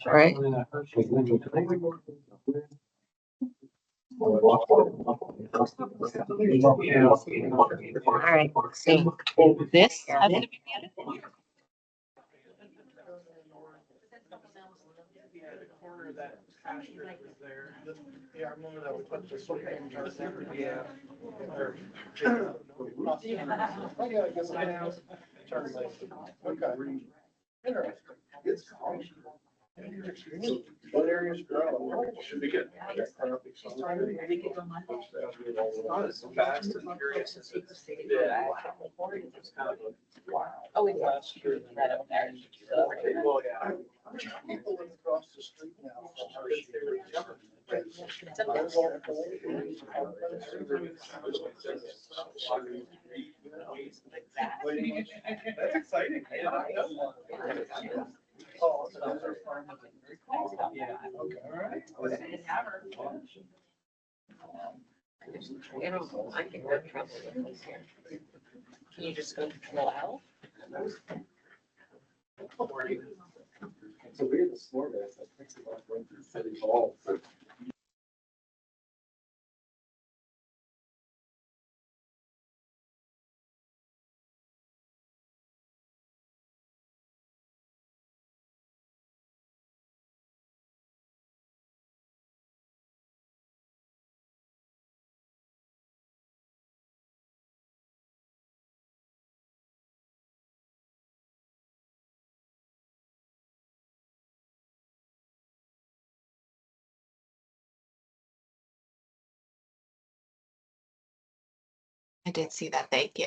Right. All right. So this has to be muted. Yeah, the corner of that pasture that was there. Yeah, I remember that we put this one in. Yeah. I guess I have. Turn left. Okay. Interesting. What areas growing? Should be good. Not as fast and furious as it's been. It's kind of a wow. Oh, we Last year. right up there. Well, yeah. People live across the street now. That's exciting. Oh, so those are farming. Yeah, okay, all right. You know, I can have trouble with this here. Can you just go Control L? So we had the smart ass that picks it up right through City Hall. So I did see that. Thank you.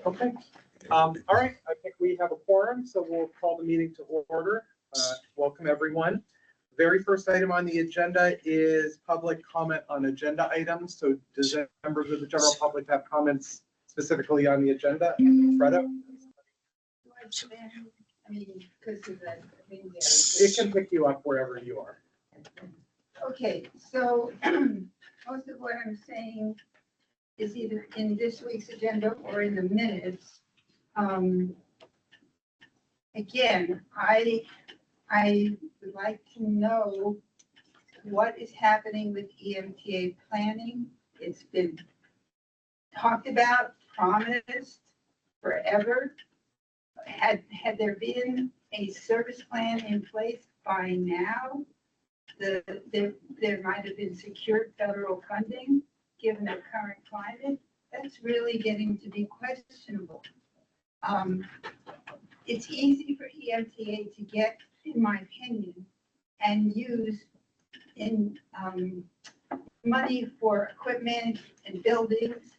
Okay, all right, I think we have a quorum, so we'll call the meeting to order. Welcome, everyone. Very first item on the agenda is public comment on agenda items. So does members of the general public have comments specifically on the agenda? Freda? It can pick you up wherever you are. Okay, so most of what I'm saying is either in this week's agenda or in the minutes. Again, I would like to know what is happening with EMTA planning. It's been talked about, promised forever. Had there been a service plan in place by now, there might have been secured federal funding, given the current climate. That's really getting to be questionable. It's easy for EMTA to get, in my opinion, and use in money for equipment and buildings.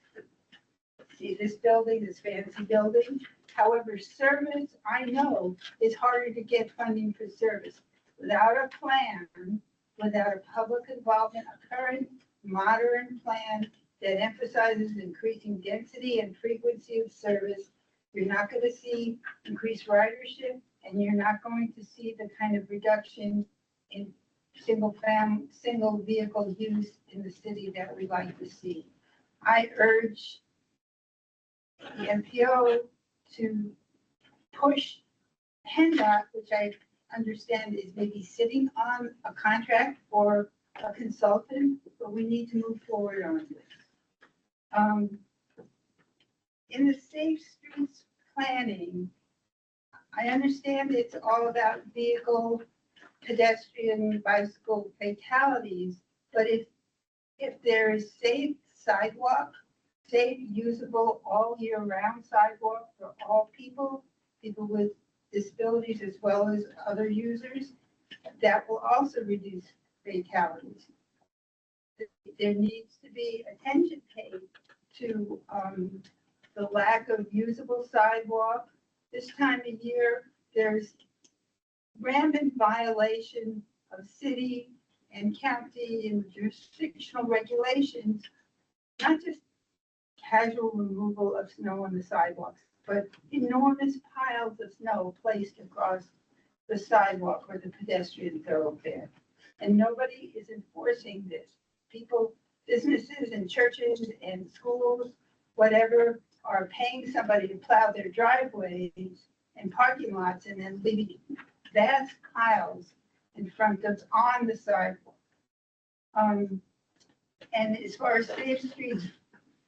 See this building, this fancy building. However, service, I know, is harder to get funding for service. Without a plan, without a public involvement, a current modern plan that emphasizes increasing density and frequency of service, you're not going to see increased ridership, and you're not going to see the kind of reduction in single vehicle use in the city that we'd like to see. I urge the MPO to push PennDOT, which I understand is maybe sitting on a contract for a consultant, but we need to move forward on this. In the Safe Streets planning, I understand it's all about vehicle, pedestrian, bicycle fatalities, but if there is safe sidewalk, safe, usable, all year round sidewalk for all people with disabilities as well as other users, that will also reduce fatalities. There needs to be attention paid to the lack of usable sidewalk. This time of year, there's rampant violation of city and county and jurisdictional regulations, not just casual removal of snow on the sidewalks, but enormous piles of snow placed across the sidewalk or the pedestrian thoroughfare. And nobody is enforcing this. People, businesses and churches and schools, whatever, are paying somebody to plow their driveways and parking lots and then leaving vast piles in front of, on the sidewalk. And as far as Safe Streets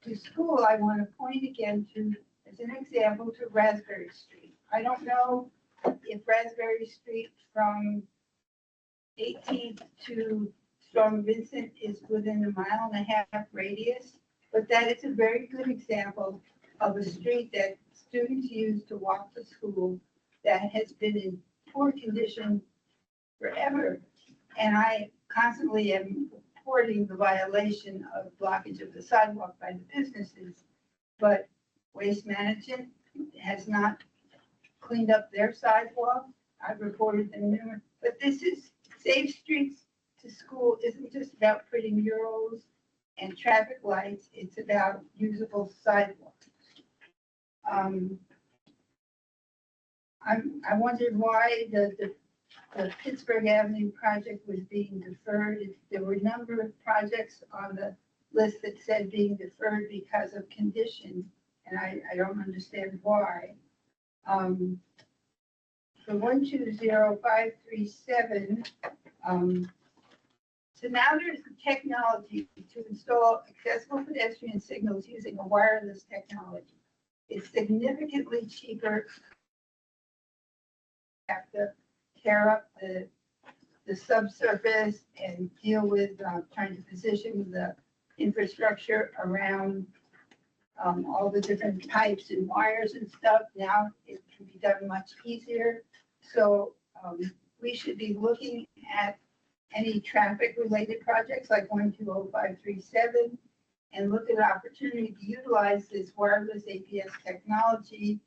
to School, I want to point again to, as an example, to Raspberry Street. I don't know if Raspberry Street from 18th to Storm Vincent is within a 1.5 mile radius, but that is a very good example of a street that students use to walk to school that has been in poor condition forever. And I constantly am reporting the violation of blockage of the sidewalk by the businesses. but Waste Management has not cleaned up their sidewalk. I've reported them numerous, but this is Safe Streets to School isn't just about pretty murals and traffic lights, it's about usable sidewalks. I wondered why the Pittsburgh Avenue project was being deferred. There were a number of projects on the list that said being deferred because of condition, and I don't understand why. For 120537, so now there's the technology to install accessible pedestrian signals using a wireless technology. It's significantly cheaper. Have to tear up the subsurface and deal with trying to position the infrastructure around all the different pipes and wires and stuff. Now it can be done much easier. So we should be looking at any traffic related projects like 120537 and look at opportunity to utilize this wireless APS technology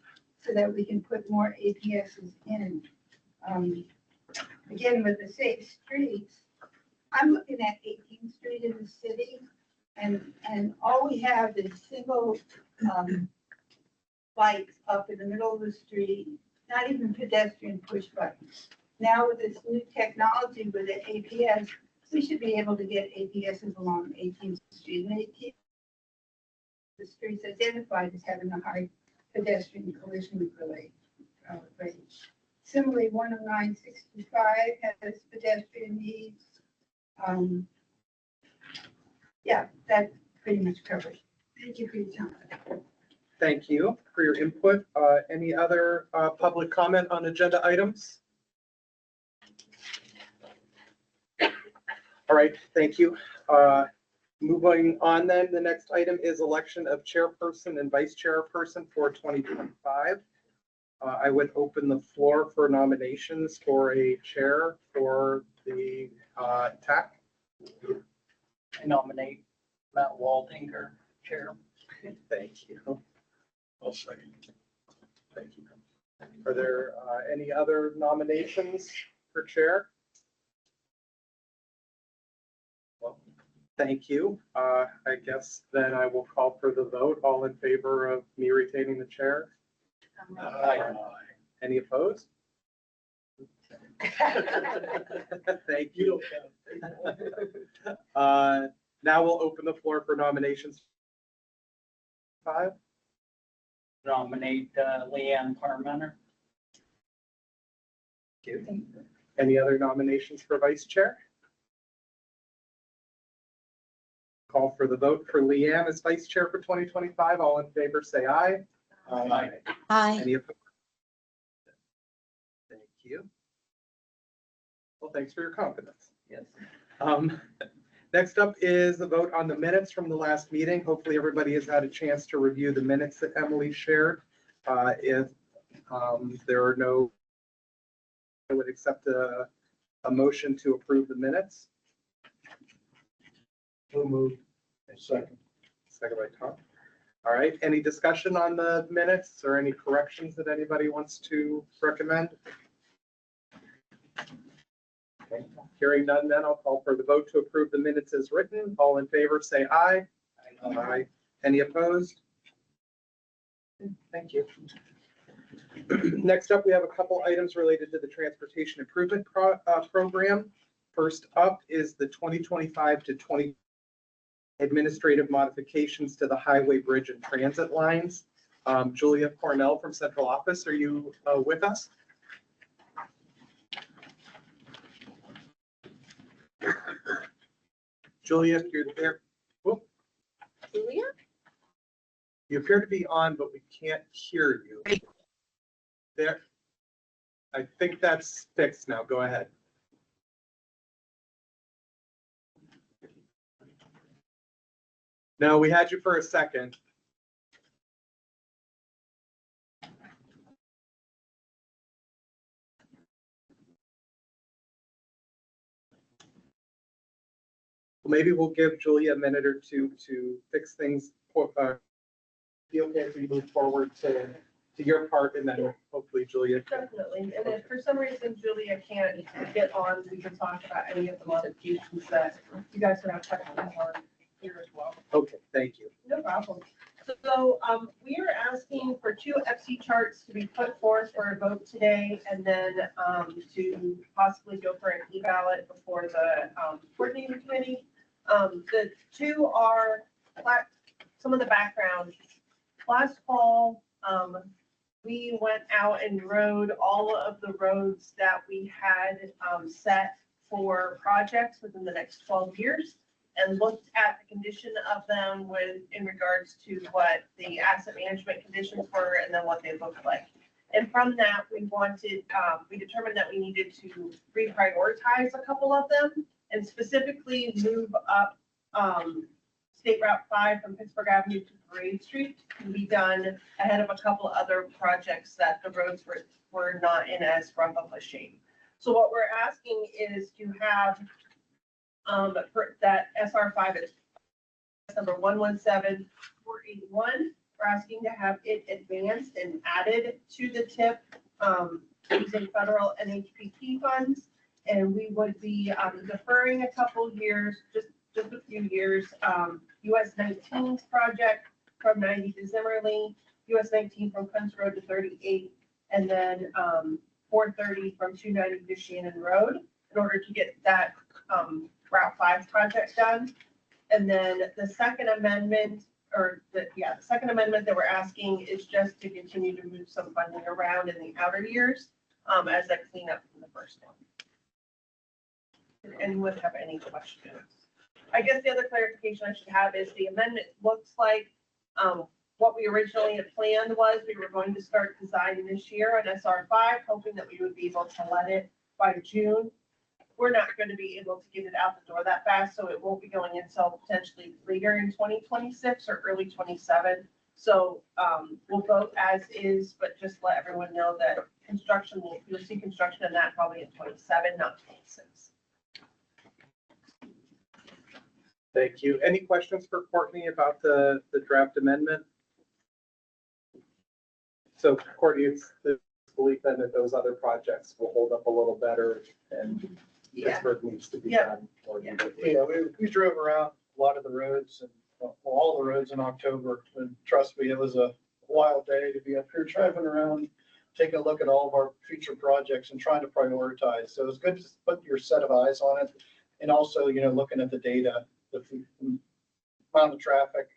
so that we can put more APSs in. Again, with the Safe Streets, I'm looking at 18th Street in the city, and all we have is single lights up in the middle of the street, not even pedestrian push buttons. Now with this new technology with the APS, we should be able to get APSs along 18th Street. And 18th, the streets identified as having a high pedestrian collision rate. Similarly, 10965 has pedestrian needs. Yeah, that pretty much covers. Thank you for your time. Thank you for your input. Any other public comment on agenda items? All right, thank you. Moving on then, the next item is election of chairperson and vice chairperson for 2025. I would open the floor for nominations for a chair for the TAC. I nominate Matt Waldinger, chair. Thank you. I'll second. Thank you. Are there any other nominations for chair? Well, thank you. I guess then I will call for the vote. All in favor of me retaining the chair? Aye. Any opposed? Thank you. Now we'll open the floor for nominations. 5. Nominate Leanne Parmenter. Thank you. Any other nominations for vice chair? Call for the vote for Leanne as vice chair for 2025. All in favor, say aye. Aye. Aye. Any opposed? Thank you. Well, thanks for your confidence. Yes. Next up is the vote on the minutes from the last meeting. Hopefully everybody has had a chance to review the minutes that Emily shared. If there are no, I would accept a motion to approve the minutes. So moved. Second. Second by Tom. All right, any discussion on the minutes or any corrections that anybody wants to recommend? Okay. Hearing none, then I'll call for the vote to approve the minutes as written. All in favor, say aye. Aye. Any opposed? Thank you. Next up, we have a couple items related to the Transportation Improvement Program. First up is the 2025 to 20 administrative modifications to the highway, bridge, and transit lines. Julia Cornell from Central Office, are you with us? Julia, you're there. Whoop. Julia? You appear to be on, but we can't hear you. There. I think that's fixed now. Go ahead. No, we had you for a second. Maybe we'll give Julia a minute or two to fix things be okay if we move forward to your part and then hopefully Julia. Definitely, and if for some reason Julia can't get on, we can talk about any of the modifications that you guys would have technical on here as well. Okay, thank you. No problem. So, we are asking for 2 FC charts to be put forth for a vote today, and then, to possibly go for an e-ballot before the, coordinating committee. The 2 are, some of the background. Last fall, we went out and rode all of the roads that we had, set for projects within the next 12 years. And looked at the condition of them in regards to what the asset management conditions were and then what they looked like. And from that, we determined that we needed to reprioritize a couple of them and specifically move up, State Route 5 from Pittsburgh Avenue to Parade Street can be done ahead of a couple other projects that the roads were not in as rough of a shape. So what we're asking is to have for that SR5 is number 117481. We're asking to have it advanced and added to the TIP using federal NHPP funds. And we would be deferring a couple years, just a few years. US 19's project from 90 to Zimmerly, US 19 from Prince Road to 38, and then 430 from 290 to Shannon Road in order to get that Route 5 project done. And then the second amendment, the second amendment that we're asking is just to continue to move some funding around in the outer years as a cleanup from the first one. Did anyone have any questions? I guess the other clarification I should have is the amendment looks like what we originally had planned was we were going to start designing this year on SR5, hoping that we would be able to let it by June. We're not going to be able to get it out the door that fast, so it won't be going until potentially later in 2026 or early 27. So we'll vote as is, but just let everyone know that you'll see construction in that probably in 27, not 26. Thank you. Any questions for Courtney about the draft amendment? So Courtney, it's the belief then that those other projects will hold up a little better and Pittsburgh needs to be done. Yeah, we drove around a lot of the roads and all the roads in October. And trust me, it was a wild day to be up here driving around, taking a look at all of our future projects and trying to prioritize. So it's good to put your set of eyes on it. And also, looking at the data, the amount of traffic,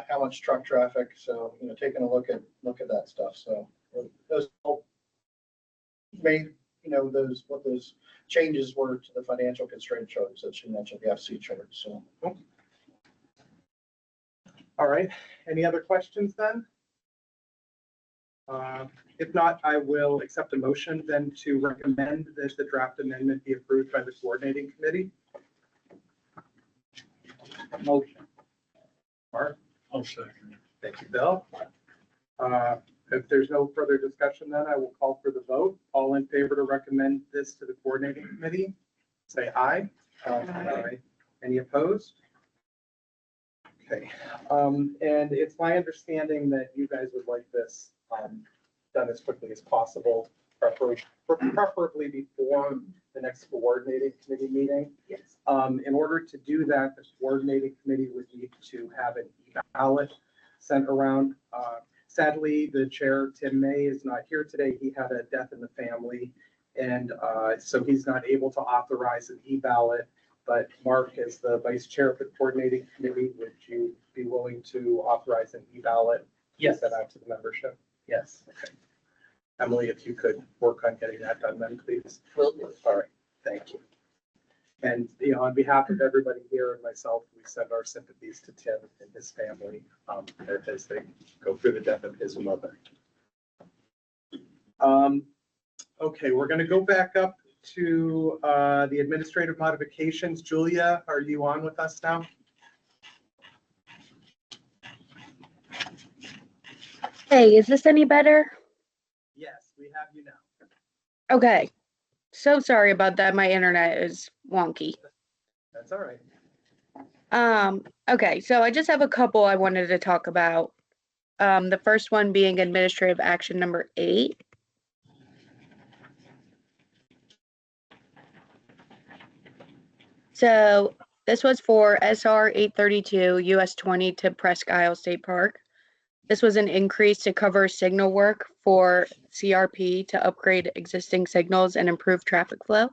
how much truck traffic. So, taking a look at that stuff. So those all made, what those changes were to the financial constraint charts that you mentioned, the FC chart. So. All right. Any other questions then? If not, I will accept a motion then to recommend that the draft amendment be approved by the coordinating committee. Motion. Mark? I'll second. Thank you, Bill. If there's no further discussion, then I will call for the vote. All in favor to recommend this to the coordinating committee, say aye. Aye. Any opposed? Okay. And it's my understanding that you guys would like this done as quickly as possible, preferably before the next coordinating committee meeting. Yes. In order to do that, the coordinating committee would need to have an e-ballot sent around. Sadly, the chair, Tim May, is not here today. He had a death in the family, and so he's not able to authorize an e-ballot. But Mark, as the vice chair of the coordinating committee, would you be willing to authorize an e-ballot? Yes. Sent out to the membership? Yes. Okay. Emily, if you could work on getting that done then, please. Will do. All right, thank you. And, on behalf of everybody here and myself, we send our sympathies to Tim and his family as they go through the death of his mother. Okay, we're going to go back up to the administrative modifications. Julia, are you on with us now? Hey, is this any better? Yes, we have you now. Okay. So sorry about that. My internet is wonky. That's all right. Okay, so I just have a couple I wanted to talk about. The first one being administrative action number 8. So this was for SR 832 US 20 to Presque Isle State Park. This was an increase to cover signal work for CRP to upgrade existing signals and improve traffic flow,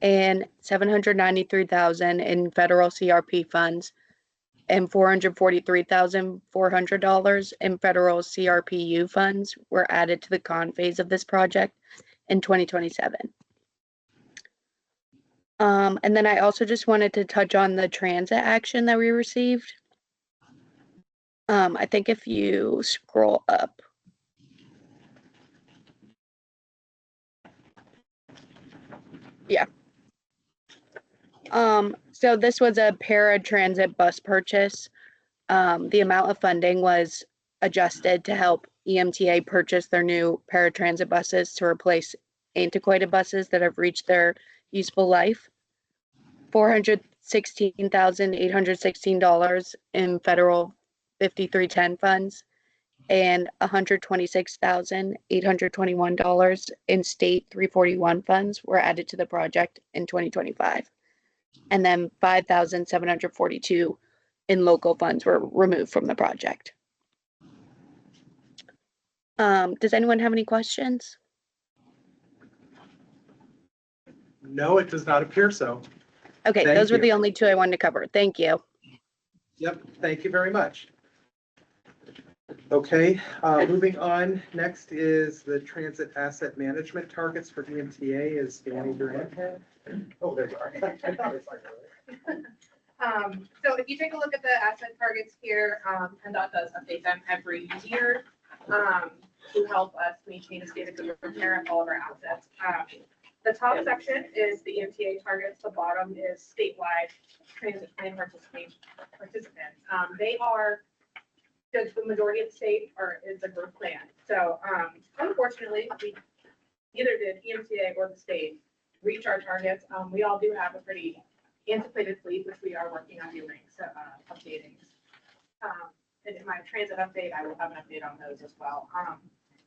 and $793,000 in federal CRP funds and $443,400 in federal CRPU funds were added to the con phase of this project in 2027. And then I also just wanted to touch on the transit action that we received. I think if you scroll up. Yeah. So this was a paratransit bus purchase. The amount of funding was adjusted to help EMTA purchase their new paratransit buses to replace antiquated buses that have reached their useful life. $416,816 in federal 5310 funds and $126,821 in state 341 funds were added to the project in 2025. And then $5,742 in local funds were removed from the project. Does anyone have any questions? No, it does not appear so. Okay, Thank those were you. the only 2 I wanted to cover. Thank you. Yep, thank you very much. Okay, moving on. Next is the transit asset management targets for EMTA. Is Danny Durant here? Oh, there you are. I thought I saw you. So if you take a look at the asset targets here, PennDOT does update them every year to help us maintain a state of good repair of all of our assets. The top section is the EMTA targets. The bottom is statewide transit plan participants. They are the majority of the state is a group plan. So unfortunately, we neither did EMTA or the state reach our targets. We all do have a pretty antiquated fleet, which we are working on doing, so updating. And in my transit update, I will have an update on those as well.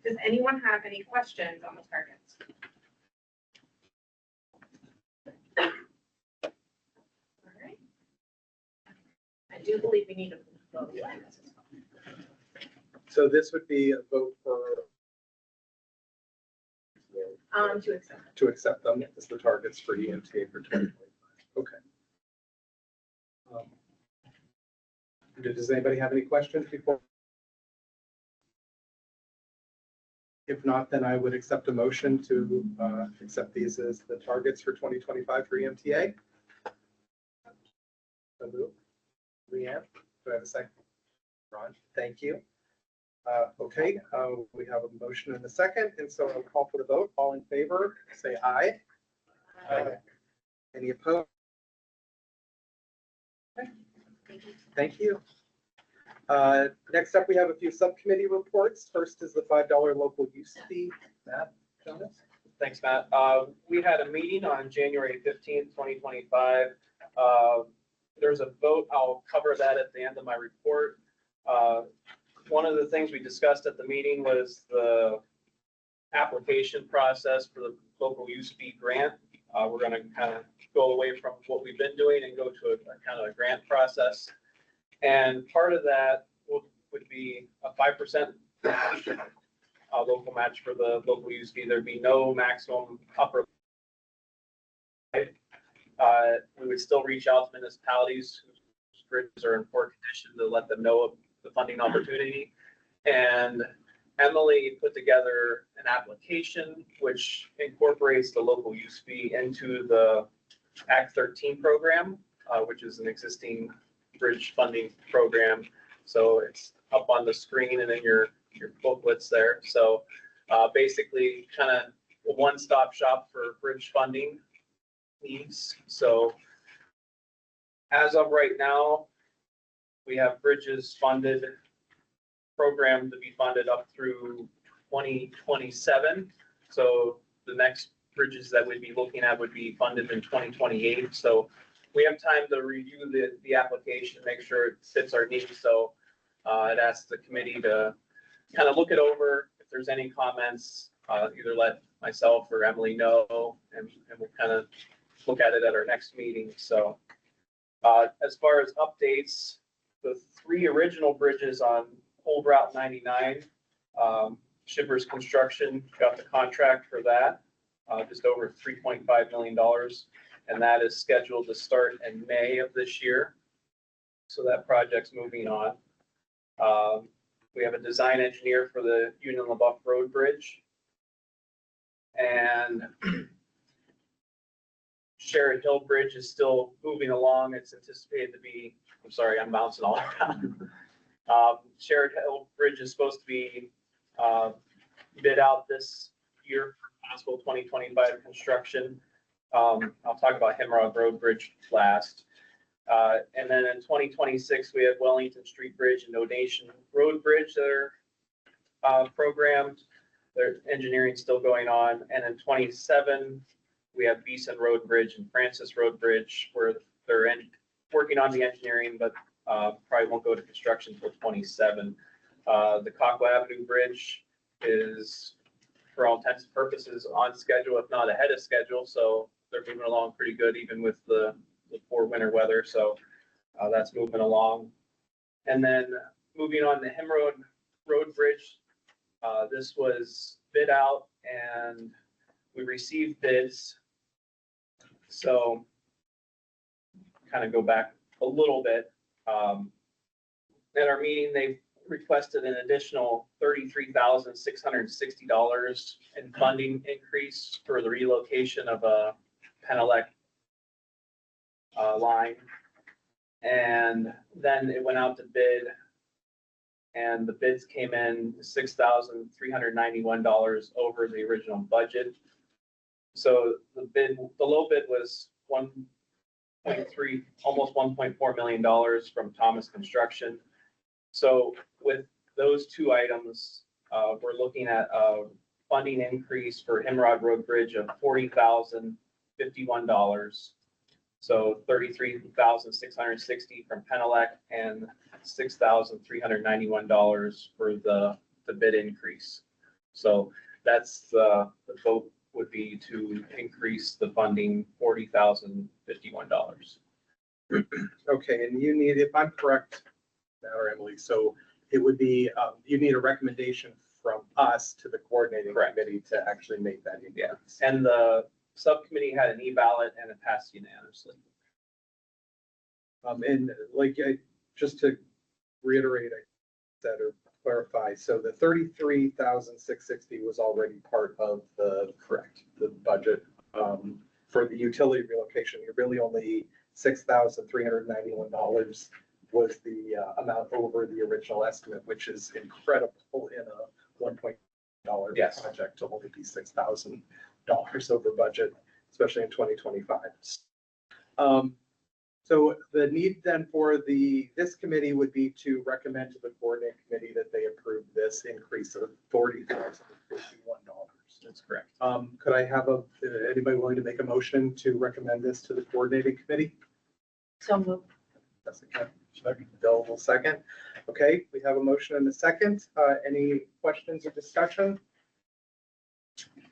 Does anyone have any questions on the targets? All right. I do believe we need to vote on this as well. So this would be a vote for To accept. to accept them as the targets for EMTA for 2025. Okay. Does anybody have any questions before? If not, then I would accept a motion to accept these as the targets for 2025 for EMTA. So moved. Leanne, do I have a second? Ron, thank you. Okay, we have a motion and a second, and so I'll call for the vote. All in favor, say aye. Aye. Any opposed? Okay. Thank you. Next up, we have a few subcommittee reports. First is the $5 local use fee. Matt, Jonas? Thanks, Matt. We had a meeting on January 15th, 2025. There's a vote. I'll cover that at the end of my report. One of the things we discussed at the meeting was the application process for the local use fee grant. We're going to kind of go away from what we've been doing and go to a kind of a grant process. And part of that would be a 5% match, local match for the local use fee. There'd be no maximum upper. We would still reach out to municipalities whose bridges are in poor condition to let them know of the funding opportunity. And Emily put together an application which incorporates the local use fee into the Act 13 program, which is an existing bridge funding program. So it's up on the screen and in your booklets there. So basically kind of a one-stop shop for bridge funding needs. So as of right now, we have bridges funded, programmed to be funded up through 2027. So the next bridges that we'd be looking at would be funded in 2028. So we have time to review the application, make sure it fits our needs. So I'd asked the committee to kind of look it over. If there's any comments, either let myself or Emily know, and we'll kind of look at it at our next meeting. So as far as updates, the 3 original bridges on Old Route 99, Shippers Construction got the contract for that, just over $3.5 million. And that is scheduled to start in May of this year. So that project's moving on. We have a design engineer for the Union LaBeouf Road Bridge. And Sherrod Hill Bridge is still moving along. It's anticipated to be, I'm sorry, I'm bouncing all around. Sherrod Hill Bridge is supposed to be bid out this year for possible 2025 construction. I'll talk about Hemrod Road Bridge last. And then in 2026, we have Wellington Street Bridge and Donation Road Bridge that are programmed. Their engineering still going on. And in 27, we have Beeson Road Bridge and Francis Road Bridge where they're working on the engineering, but probably won't go to construction until 27. The Cockwa Avenue Bridge is, for all intents and purposes, on schedule, if not ahead of schedule. So they're moving along pretty good, even with the poor winter weather. So that's moving along. And then moving on to Hemrod Road Bridge, this was bid out and we received bids. So kind of go back a little bit. At our meeting, they requested an additional $33,660 in funding increase for the relocation of a Penelec line. And then it went out to bid and the bids came in $6,391 over the original budget. So the low bid was 1.3, almost $1.4 million from Thomas Construction. So with those 2 items, we're looking at a funding increase for Hemrod Road Bridge of $40,051. So $33,660 from Penelec and $6,391 for the bid increase. So that's the vote would be to increase the funding $40,051. Okay, and you need, if I'm correct, or Emily, so it would be, you need a recommendation from us to the coordinating committee to actually make that increase. Yeah, and the subcommittee had an e-ballot and it passed unanimously. And like, just to reiterate, I said or clarify, so the 33,660 was already part of the budget for the utility relocation. You're really only $6,391 was the amount over the original estimate, which is incredible in a $1.0 project to only be $6,000 over budget, especially in 2025. So the need then for this committee would be to recommend to the coordinating committee that they approve this increase of $40,051. That's correct. Could I have anybody willing to make a motion to recommend this to the coordinating committee? So moved. Jessica, Bill will second. Okay, we have a motion and a second. Any questions or discussion?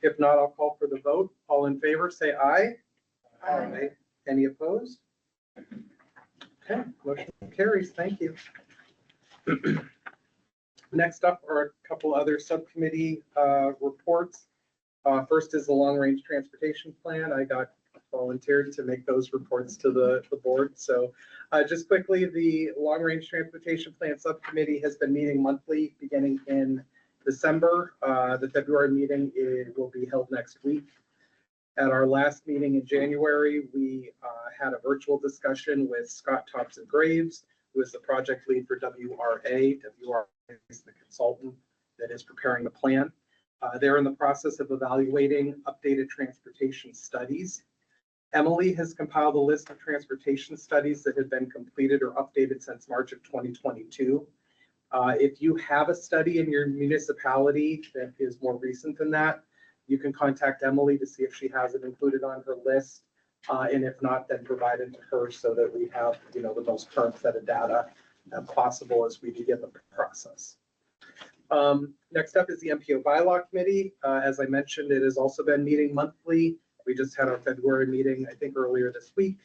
If not, I'll call for the vote. All in favor, say aye. Aye. Any opposed? Okay, motion carries. Thank you. Next up are a couple other subcommittee reports. First is the long-range transportation plan. I got volunteered to make those reports to the board. So just quickly, the long-range transportation plan subcommittee has been meeting monthly beginning in December. The February meeting will be held next week. At our last meeting in January, we had a virtual discussion with Scott Thompson Graves, who is the project lead for WRA. WRA is the consultant that is preparing the plan. They're in the process of evaluating updated transportation studies. Emily has compiled a list of transportation studies that have been completed or updated since March of 2022. If you have a study in your municipality that is more recent than that, you can contact Emily to see if she has it included on her list. And if not, then provide it to her so that we have, the most current set of data possible as we begin the process. Next up is the MPO bylaw committee. As I mentioned, it has also been meeting monthly. We just had our February meeting, I think earlier this week.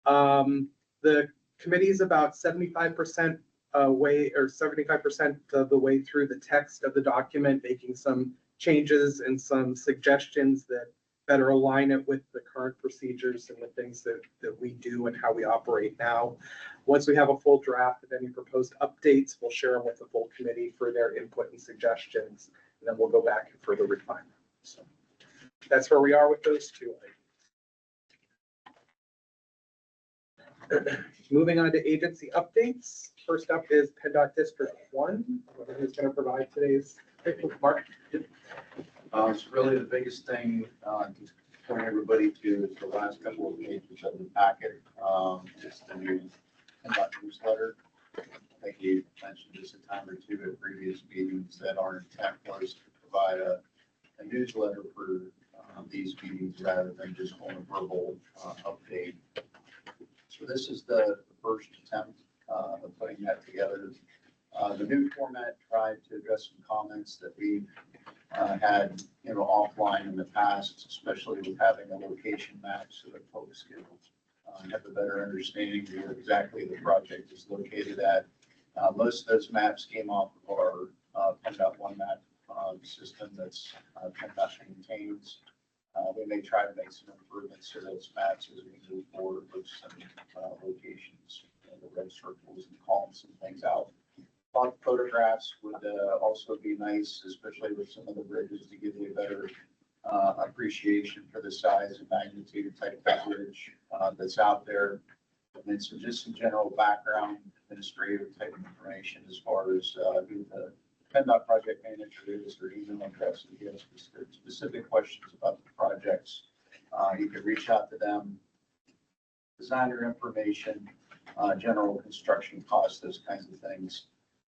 The committee is about 75% way, or 75% of the way through the text of the document, making some changes and some suggestions that better align it with the current procedures and the things that we do and how we operate now. Once we have a full draft of any proposed updates, we'll share them with the full committee for their input and suggestions, and then we'll go back and further refine them. So that's where we are with those two items. Moving on to agency updates. First up is PennDOT District 1. Who's going to provide today's Mark? It's really the biggest thing, to point everybody to is the last couple of pages of the packet. It's the new PennDOT newsletter. I think you mentioned this a time or two at previous meetings that our intent was to provide a newsletter for these meetings rather than just on a verbal update. So this is the first attempt of putting that together. The new format tried to address some comments that we've had, offline in the past, especially with having a location map so that folks can have a better understanding of where exactly the project is located at. Most of those maps came off of our PennDOT One Map system that's PennDOT maintains. We may try to make some improvements to those maps as we move forward with some locations, the red circles and calling some things out. Thought photographs would also be nice, especially with some of the bridges, to give you a better appreciation for the size and magnitude type of bridge that's out there. And then just some general background, administrative type of information as far as who the PennDOT project manager is, or email address if you have specific questions about the projects. You can reach out to them. Designer information, general construction costs, those kinds of things.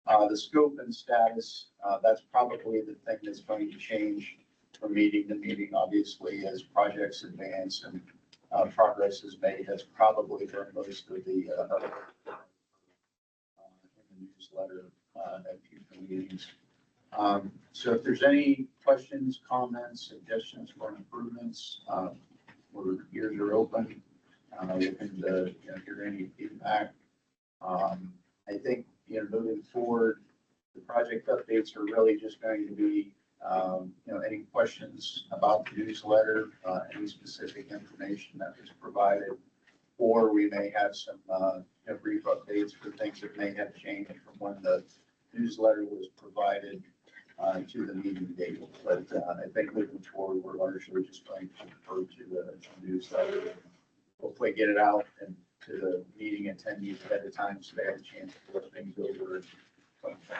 The scope and status, that's probably the thing that's going to change from meeting to meeting, obviously, as projects advance and progress is made. That's probably where most of the in the newsletter at future meetings. So if there's any questions, comments, suggestions for improvements, our ears are open. Looking to hear any feedback. I think, moving forward, the project updates are really just going to be, any questions about the newsletter, any specific information that was provided, or we may have some brief updates for things that may have changed from when the newsletter was provided to the meeting date. But I think moving forward, we're largely just going to refer to the newsletter. Hopefully get it out and to the meeting attendees at a time so they have a chance to look things over and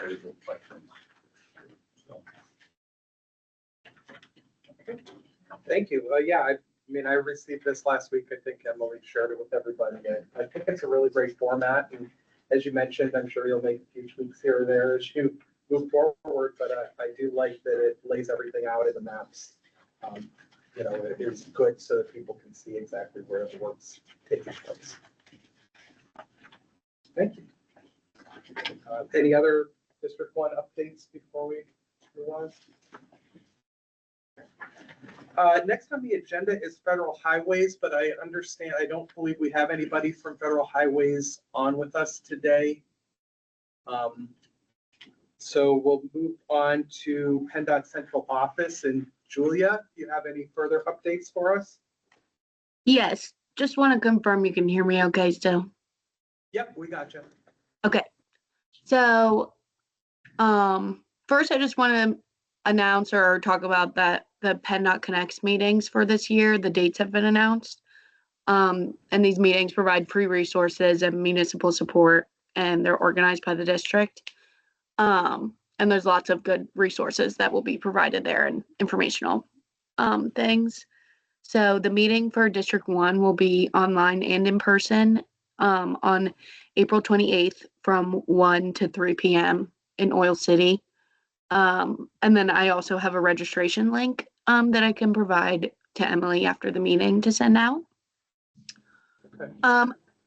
reflect from. So. Thank you. I received this last week. I think Emily shared it with everybody. I think it's a really great format. And as you mentioned, I'm sure you'll make a few tweaks here or there as you move forward, but I do like that it lays everything out in the maps. It is good so that people can see exactly where the work's taking place. Thank you. Any other District 1 updates before we move on? Next on the agenda is Federal Highways, but I don't believe we have anybody from Federal Highways on with us today. So we'll move on to PennDOT Central Office. And Julia, do you have any further updates for us? Yes, just want to confirm you can hear me okay still. Yep, we got you. Okay. So, first I just want to announce or talk about that the PennDOT Connects meetings for this year. The dates have been announced. And these meetings provide free resources and municipal support, and they're organized by the district. And there's lots of good resources that will be provided there and informational things. So the meeting for District 1 will be online and in person on April 28th from 1 to 3 p.m. in Oil City. And then I also have a registration link that I can provide to Emily after the meeting to send out. Okay.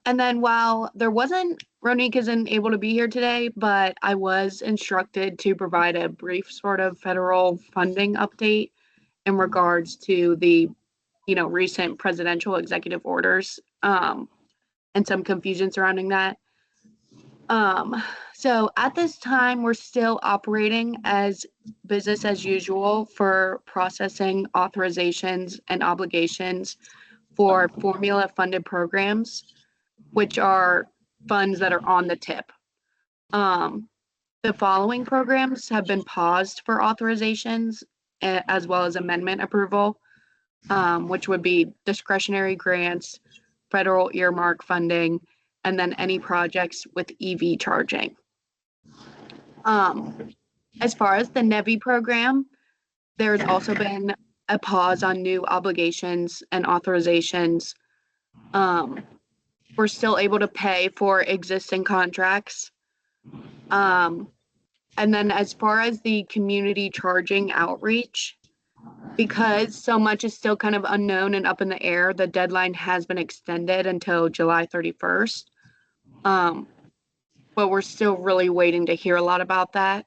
And then while Ronique isn't able to be here today, but I was instructed to provide a brief sort of federal funding update in regards to the, recent presidential executive orders, and some confusion surrounding that. So at this time, we're still operating as business as usual for processing authorizations and obligations for formula funded programs, which are funds that are on the tip. The following programs have been paused for authorizations as well as amendment approval, which would be discretionary grants, federal earmark funding, and then any projects with EV charging. As far as the NEVI program, there's also been a pause on new obligations and authorizations. We're still able to pay for existing contracts. And then as far as the community charging outreach, because so much is still kind of unknown and up in the air, the deadline has been extended until July 31st. But we're still really waiting to hear a lot about that.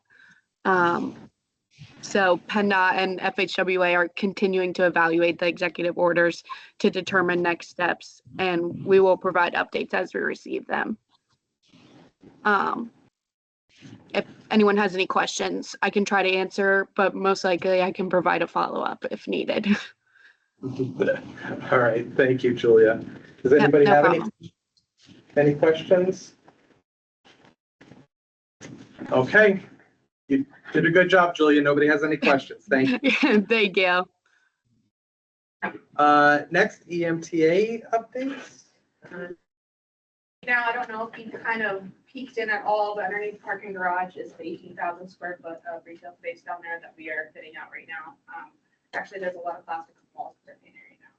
So PennDOT and FHWA are continuing to evaluate the executive orders to determine next steps, and we will provide updates as we receive them. If anyone has any questions, I can try to answer, but most likely I can provide a follow-up if needed. All right, thank you, Julia. Does anybody no have problem. any questions? Okay, you did a good job, Julia. Nobody has any questions. Thank you. Thank you. Next, EMTA updates. Now, I don't know if you kind of peeked in at all, but underneath the parking garage is the 18,000 square foot of retail space down there that we are fitting out right now. Actually, there's a lot of plastic walls that are in there right now,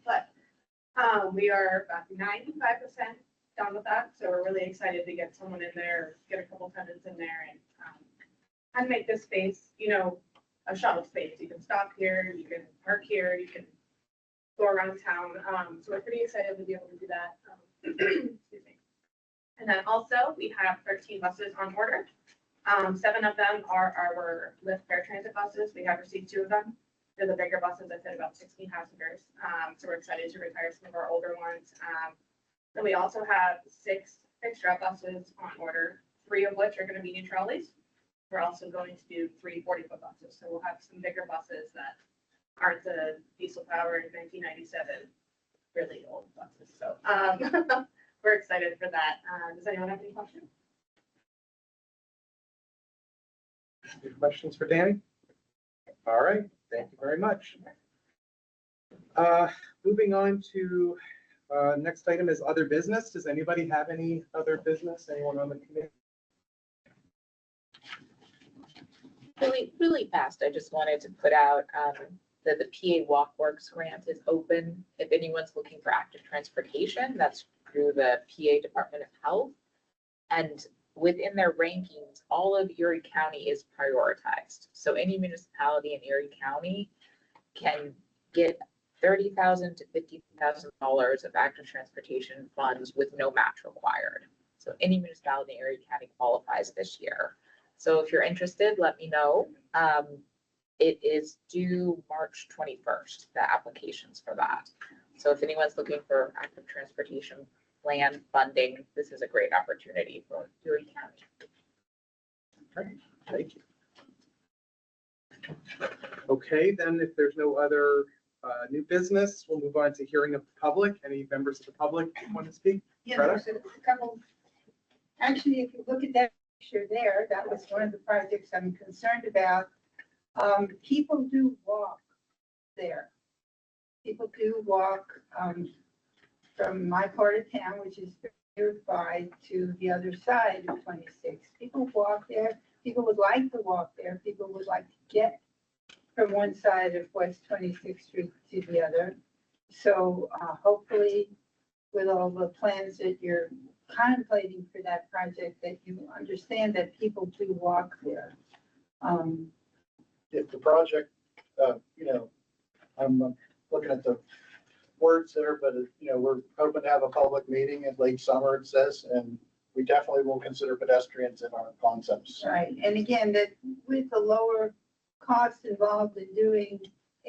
but we are about 95% done with that. So we're really excited to get someone in there, get a couple tenants in there, and make this space, a shuttle space. You can stop here, you can park here, you can go around town. So we're pretty excited to be able to do that. Excuse me. And then also we have 13 buses on order. 7 of them are our Lyft Fair Transit buses. We have received 2 of them. They're the bigger buses that fit about 16 passengers. So we're excited to retire some of our older ones. Then we also have 6 fixed route buses on order, 3 of which are going to be new trolleys. We're also going to do 3 40-foot buses. So we'll have some bigger buses that aren't the diesel powered 1997 really old buses. So we're excited for that. Does anyone have any questions? Any questions for Danny? All right, thank you very much. Moving on to next item is other business. Does anybody have any other business? Anyone on the committee? Really fast, I just wanted to put out that the PA WalkWorks grant is open. If anyone's looking for active transportation, that's through the PA Department of Health. And within their rankings, all of Erie County is prioritized. So any municipality in Erie County can get $30,000 to $50,000 of active transportation funds with no match required. So any municipality in Erie County qualifies this year. So if you're interested, let me know. It is due March 21st, the applications for that. So if anyone's looking for active transportation plan funding, this is a great opportunity for Erie County. Great, thank you. Okay, then if there's no other new business, we'll move on to hearing of the public. Any members of the public want to speak? Yeah, Greta? there's a couple. Actually, if you look at that picture there, that was one of the projects I'm concerned about. People do walk there. People do walk from my part of town, which is nearby, to the other side of 26. People walk there. People would like to walk there. People would like to get from one side of West 26th Street to the other. So hopefully, with all the plans that you're contemplating for that project, that you understand that people do walk there. If the project, I'm looking at the words there, but, we're hoping to have a public meeting in late summer, it says, and we definitely will consider pedestrians in our concepts. Right, and again, that with the lower cost involved in doing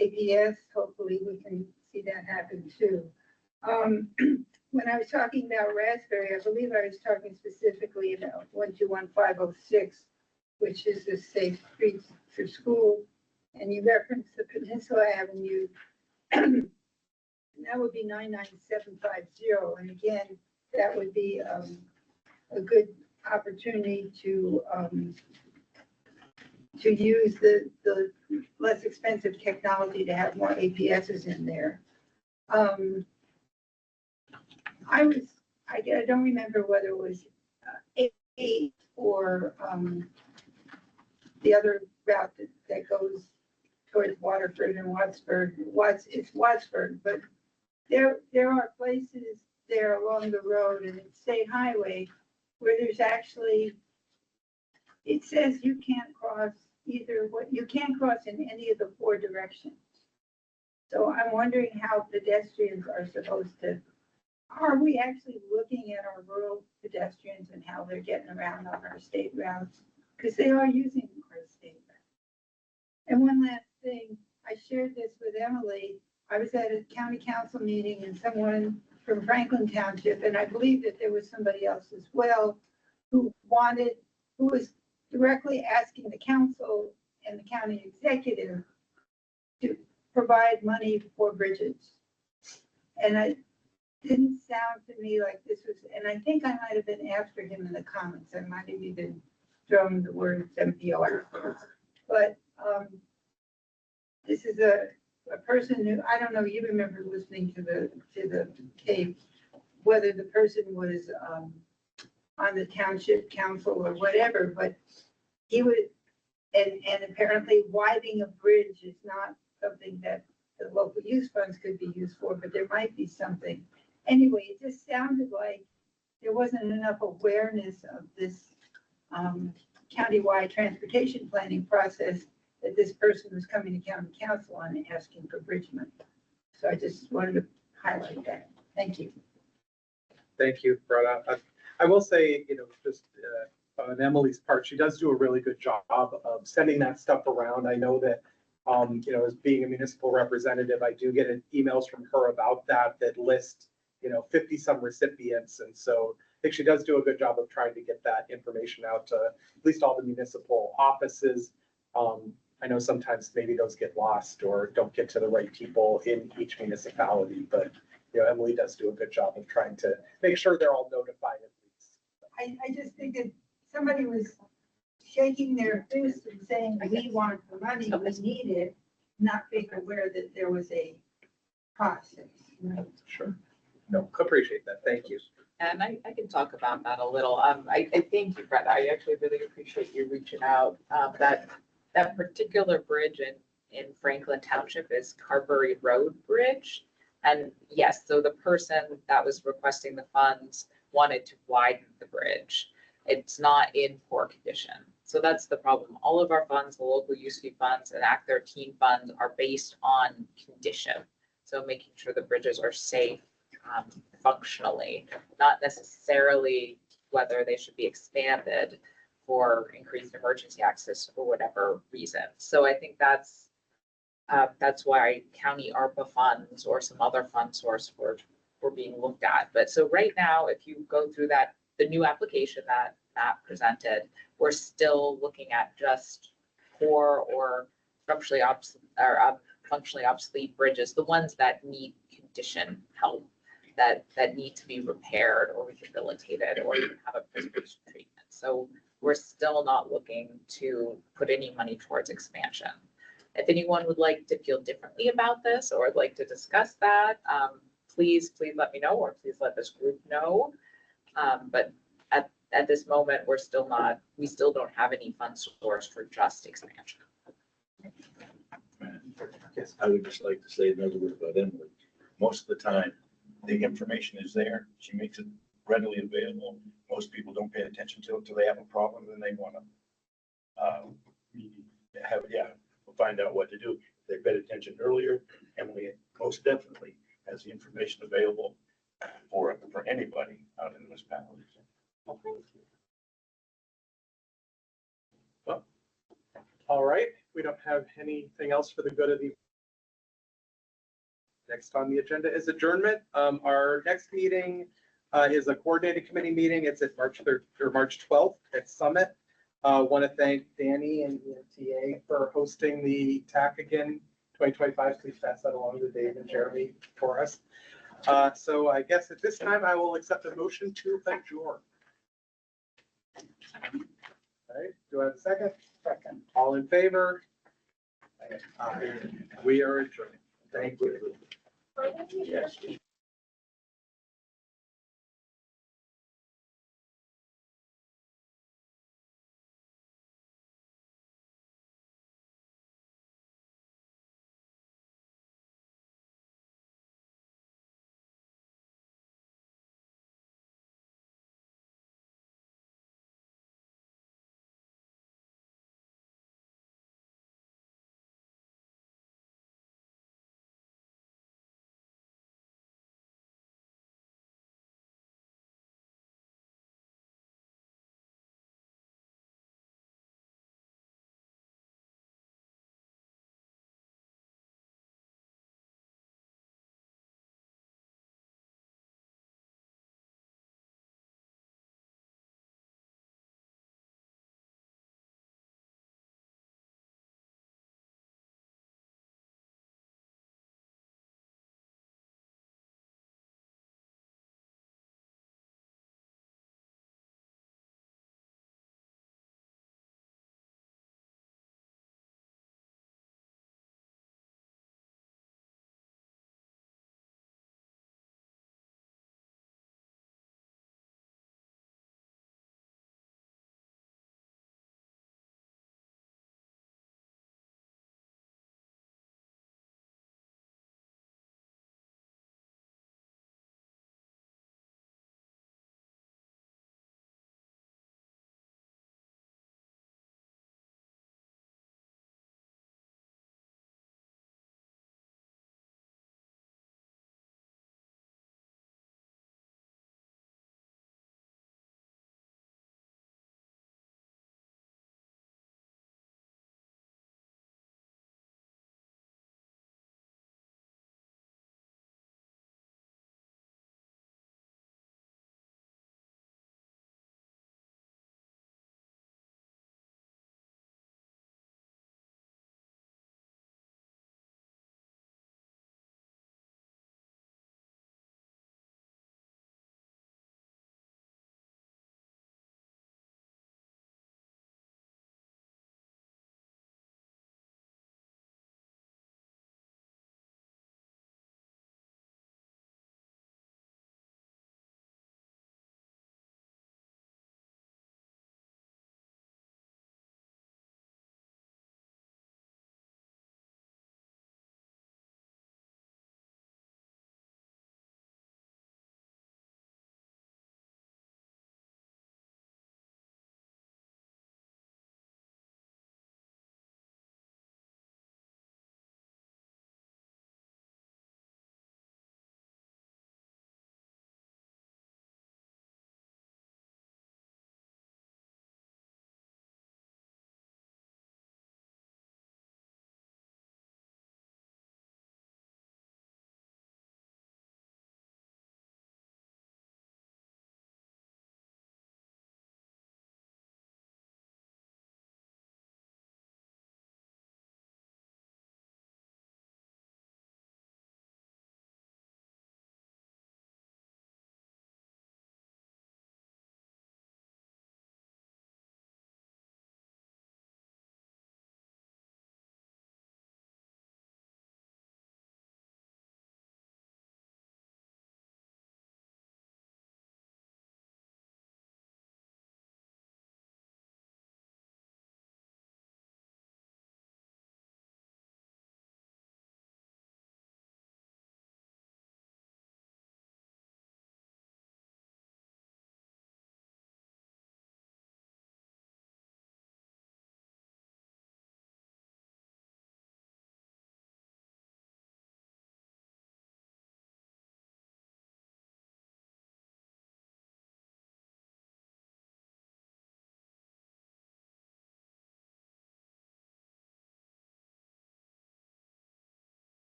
APS, hopefully we can see that happen too. When I was talking about Raspberry, I believe I was talking specifically about 121506, which is the safe streets for school, and you referenced the Peninsula Avenue. And that would be 99750, and again, that would be a good opportunity to use the less expensive technology to have more APSs in there. I don't remember whether it was 8 or the other route that goes towards Waterford and Wattsburg. It's Wattsburg, but there are places there along the road and it's State Highway where there's actually, it says you can't cross you can't cross in any of the 4 directions. So I'm wondering how pedestrians are supposed to, are we actually looking at our rural pedestrians and how they're getting around on our state routes? Because they are using our state routes. And one last thing, I shared this with Emily. I was at a county council meeting and someone from Franklin Township, and I believe that there was somebody else as well, who was directly asking the council and the county executive to provide money for bridges. And it didn't sound to me like this was, and I think I might have been after him in the comments. I might have even thrown the words MPO out. But this is a person who, I don't know, you remember listening to the tape, whether the person was on the township council or whatever, but he would, and apparently widening a bridge is not something that the local use funds could be used for, but there might be something. Anyway, it just sounded like there wasn't enough awareness of this countywide transportation planning process that this person was coming to county council and asking for bridge money. So I just wanted to highlight that. Thank you. Thank you, Brenda. I will say, just on Emily's part, she does do a really good job of sending that stuff around. I know that, as being a municipal representative, I do get emails from her about that list, 50 some recipients. And so I think she does do a good job of trying to get that information out to at least all the municipal offices. I know sometimes maybe those get lost or don't get to the right people in each municipality, but Emily does do a good job of trying to make sure they're all notified at least. I just think that somebody was shaking their fist and saying, we want the money, we need it, not being aware that there was a process. Sure. No, appreciate that. Thank you. And I can talk about that a little. I thank you, Brett. I actually really appreciate you reaching out. That particular bridge in Franklin Township is Carberry Road Bridge. And yes, so the person that was requesting the funds wanted to widen the bridge. It's not in poor condition. So that's the problem. All of our funds, the local use fee funds and Act 13 funds, are based on condition. So making sure the bridges are safe functionally, not necessarily whether they should be expanded for increased emergency access for whatever reason. So I think that's why county ARPA funds or some other fund source were being looked at. But so right now, if you go through the new application that Matt presented, we're still looking at just poor or functionally obsolete bridges, the ones that need condition help, that need to be repaired or rehabilitated or even have a preservation treatment. So we're still not looking to put any money towards expansion. If anyone would like to feel differently about this or would like to discuss that, please let me know, or please let this group know. But at this moment, we still don't have any fund source for just expansion. Yes. I would just like to say another word about Emily. Most of the time, the information is there. She makes it readily available. Most people don't pay attention to it until they have a problem, and then they want to find out what to do. If they paid attention earlier, Emily most definitely has the information available for anybody out in the municipalities. All right, we don't have anything else for the good of the. Next on the agenda is adjournment. Our next meeting is a coordinated committee meeting. It's at March 3rd or March 12th at Summit. Want to thank Danny and EMTA for hosting the TAC again 2025. Please pass that along to Dave and Jeremy for us. So I guess at this time I will accept a motion to adjourn. All right, do I have a second? Second. All in favor? We are adjourned. Thank you. Yes.